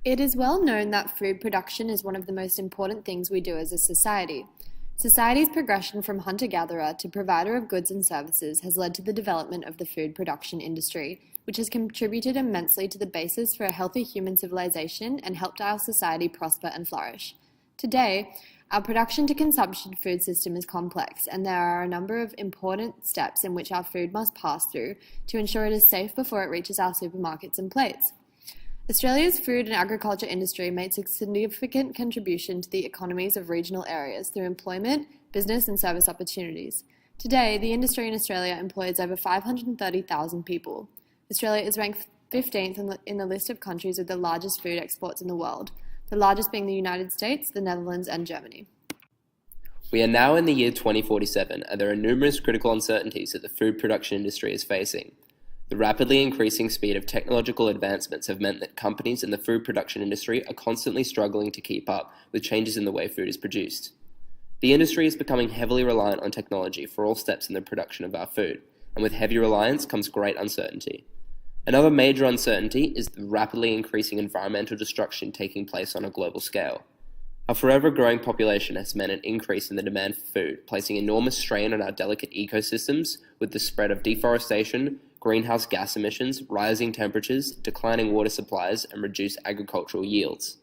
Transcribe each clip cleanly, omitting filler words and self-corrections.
It is well known that food production is one of the most important things we do as a society. Society's progression from hunter-gatherer to provider of goods and services has led to the development of the food production industry, which has contributed immensely to the basis for a healthy human civilization and helped our society prosper and flourish. Today, our production to consumption food system is complex, and there are a number of important steps in which our food must pass through to ensure it is safe before it reaches our supermarkets and plates. Australia's food and agriculture industry makes a significant contribution to the economies of regional areas through employment, business and service opportunities. Today, the industry in Australia employs over 530,000 people. Australia is ranked 15th in the list of countries with the largest food exports in the world, the largest being the United States, the Netherlands and Germany. We are now in the year 2047, and there are numerous critical uncertainties that the food production industry is facing. The rapidly increasing speed of technological advancements have meant that companies in the food production industry are constantly struggling to keep up with changes in the way food is produced. The industry is becoming heavily reliant on technology for all steps in the production of our food, and with heavy reliance comes great uncertainty. Another major uncertainty is the rapidly increasing environmental destruction taking place on a global scale. Our forever growing population has meant an increase in the demand for food, placing enormous strain on our delicate ecosystems with the spread of deforestation, greenhouse gas emissions, rising temperatures, declining water supplies, and reduced agricultural yields.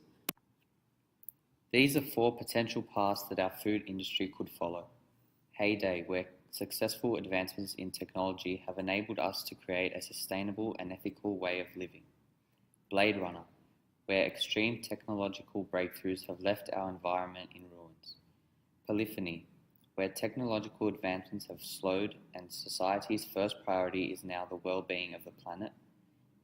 These are four potential paths that our food industry could follow. Heyday, where successful advancements in technology have enabled us to create a sustainable and ethical way of living. Blade Runner, where extreme technological breakthroughs have left our environment in ruins. Polyphony, where technological advancements have slowed and society's first priority is now the well-being of the planet.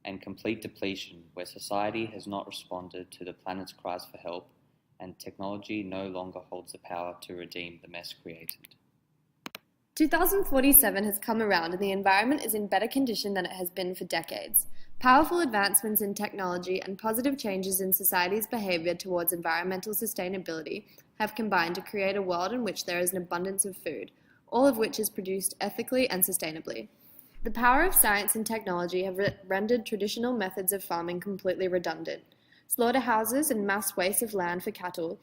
And complete depletion, where society has not responded to the planet's cries for help and technology no longer holds the power to redeem the mess created. 2047 has come around and the environment is in better condition than it has been for decades. Powerful advancements in technology and positive changes in society's behavior towards environmental sustainability have combined to create a world in which there is an abundance of food, all of which is produced ethically and sustainably. The power of science and technology have rendered traditional methods of farming completely redundant. Slaughterhouses and mass waste of land for cattle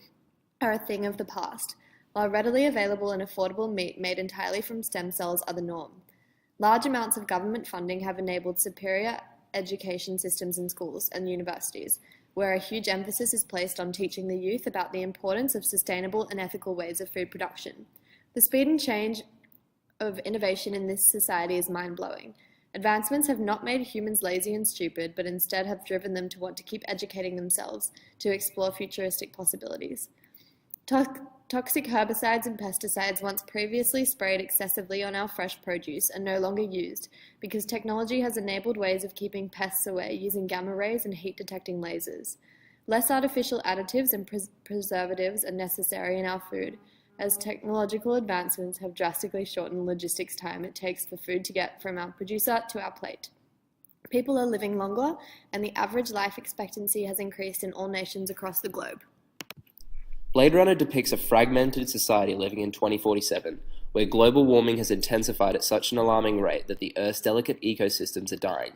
are a thing of the past, while readily available and affordable meat made entirely from stem cells are the norm. Large amounts of government funding have enabled superior education systems in schools and universities, where a huge emphasis is placed on teaching the youth about the importance of sustainable and ethical ways of food production. The speed and change of innovation in this society is mind-blowing. Advancements have not made humans lazy and stupid, but instead have driven them to want to keep educating themselves to explore futuristic possibilities. Toxic herbicides and pesticides once previously sprayed excessively on our fresh produce are no longer used because technology has enabled ways of keeping pests away using gamma rays and heat-detecting lasers. Less artificial additives and preservatives are necessary in our food, as technological advancements have drastically shortened logistics time it takes for food to get from our producer to our plate. People are living longer, and the average life expectancy has increased in all nations across the globe. Blade Runner depicts a fragmented society living in 2047, where global warming has intensified at such an alarming rate that the Earth's delicate ecosystems are dying.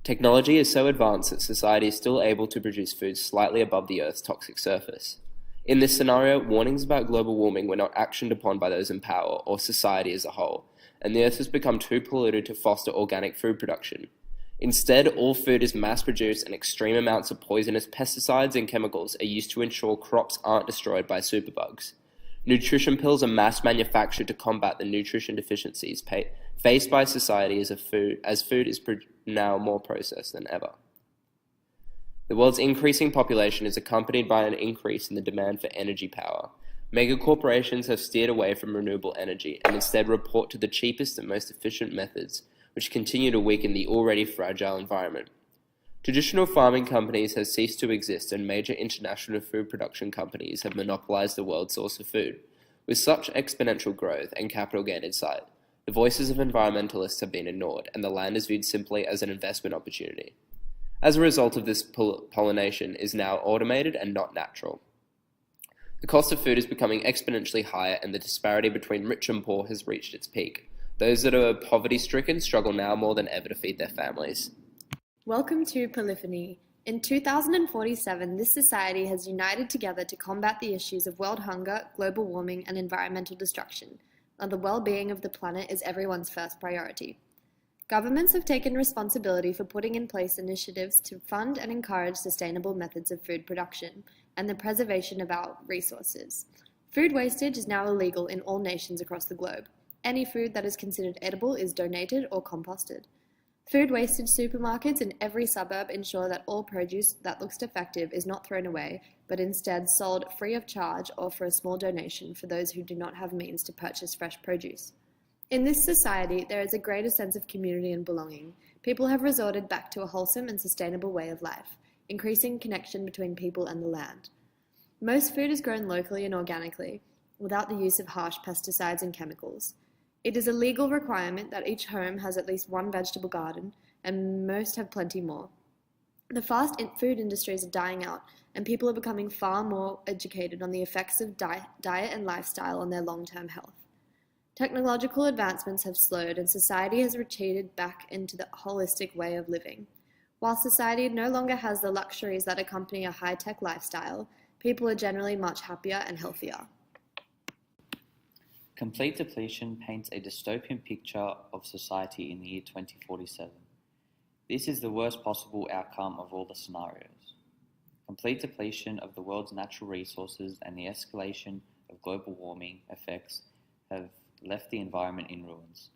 Technology is so advanced that society is still able to produce food slightly above the Earth's toxic surface. In this scenario, warnings about global warming were not actioned upon by those in power or society as a whole, and the Earth has become too polluted to foster organic food production. Instead, all food is mass-produced and extreme amounts of poisonous pesticides and chemicals are used to ensure crops aren't destroyed by superbugs. Nutrition pills are mass-manufactured to combat the nutrition deficiencies faced by society as food is now more processed than ever. The world's increasing population is accompanied by an increase in the demand for energy power. Mega corporations have steered away from renewable energy and instead report to the cheapest and most efficient methods, which continue to weaken the already fragile environment. Traditional farming companies have ceased to exist and major international food production companies have monopolized the world's source of food. With such exponential growth and capital gain in sight, the voices of environmentalists have been ignored and the land is viewed simply as an investment opportunity. As a result of this, pollination is now automated and not natural. The cost of food is becoming exponentially higher and the disparity between rich and poor has reached its peak. Those that are poverty-stricken struggle now more than ever to feed their families. Welcome to Polyphony, In 2047, this society has united together to combat the issues of world hunger, global warming, and environmental destruction, and the well-being of the planet is everyone's first priority. Governments have taken responsibility for putting in place initiatives to fund and encourage sustainable methods of food production and the preservation of our resources. Food wastage is now illegal in all nations across the globe. Any food that is considered edible is donated or composted. Food wastage supermarkets in every suburb ensure that all produce that looks defective is not thrown away, but instead sold free of charge or for a small donation for those who do not have means to purchase fresh produce. In this society, there is a greater sense of community and belonging. People have resorted back to a wholesome and sustainable way of life, increasing connection between people and the land. Most food is grown locally and organically, without the use of harsh pesticides and chemicals. It is a legal requirement that each home has at least one vegetable garden, and most have plenty more. The fast food industries are dying out, and people are becoming far more educated on the effects of diet and lifestyle on their long-term health. Technological advancements have slowed, and society has retreated back into the holistic way of living. While society no longer has the luxuries that accompany a high-tech lifestyle, people are generally much happier and healthier. Complete depletion paints a dystopian picture of society in the year 2047. This is the worst possible outcome of all the scenarios. Complete depletion of the world's natural resources and the escalation of global warming effects have left the environment in ruins.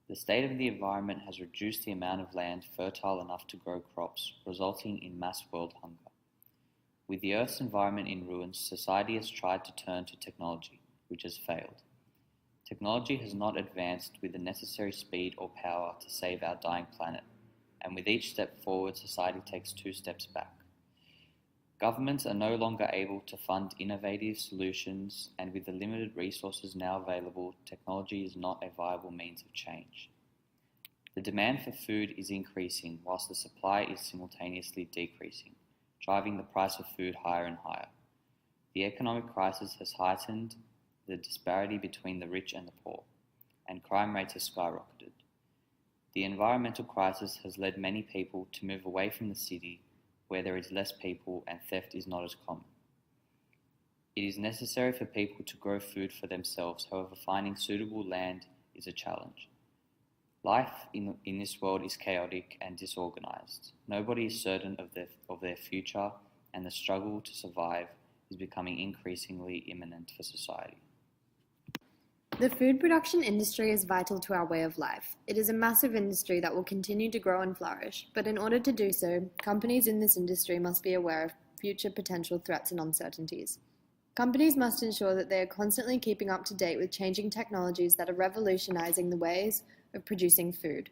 The state of the environment has reduced the amount of land fertile enough to grow crops, resulting in mass world hunger. With the Earth's environment in ruins, society has tried to turn to technology, which has failed. Technology has not advanced with the necessary speed or power to save our dying planet, and with each step forward, society takes 2 steps back. Governments are no longer able to fund innovative solutions, and with the limited resources now available, technology is not a viable means of change. The demand for food is increasing, whilst the supply is simultaneously decreasing, driving the price of food higher and higher. The economic crisis has heightened the disparity between the rich and the poor, and crime rates have skyrocketed. The environmental crisis has led many people to move away from the city, where there is less people and theft is not as common. It is necessary for people to grow food for themselves, however, finding suitable land is a challenge. Life in this world is chaotic and disorganized. Nobody is certain of their future, and the struggle to survive is becoming increasingly imminent for society. The food production industry is vital to our way of life. It is a massive industry that will continue to grow and flourish, but in order to do so, companies in this industry must be aware of future potential threats and uncertainties. Companies must ensure that they are constantly keeping up to date with changing technologies that are revolutionizing the ways of producing food.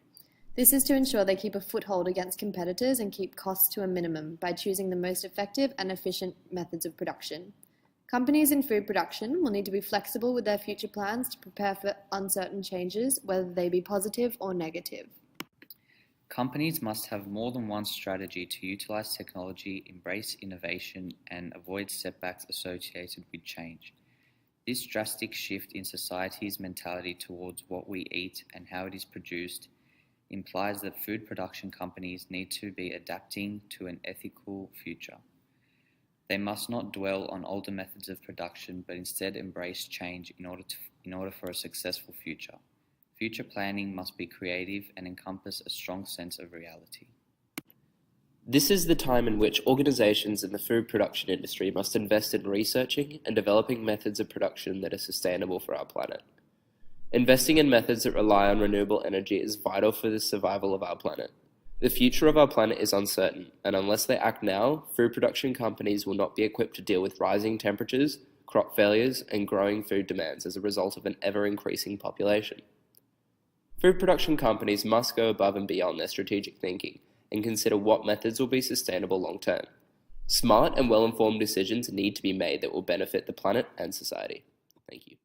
This is to ensure they keep a foothold against competitors and keep costs to a minimum by choosing the most effective and efficient methods of production. Companies in food production will need to be flexible with their future plans to prepare for uncertain changes, whether they be positive or negative. Companies must have more than one strategy to utilize technology, embrace innovation, and avoid setbacks associated with change. This drastic shift in society's mentality towards what we eat and how it is produced implies that food production companies need to be adapting to an ethical future. They must not dwell on older methods of production, but instead embrace change in order for a successful future. Future planning must be creative and encompass a strong sense of reality. This is the time in which organizations in the food production industry must invest in researching and developing methods of production that are sustainable for our planet. Investing in methods that rely on renewable energy is vital for the survival of our planet. The future of our planet is uncertain, and unless they act now, food production companies will not be equipped to deal with rising temperatures, crop failures, and growing food demands as a result of an ever-increasing population. Food production companies must go above and beyond their strategic thinking and consider what methods will be sustainable long-term. Smart and well-informed decisions need to be made that will benefit the planet and society. Thank you.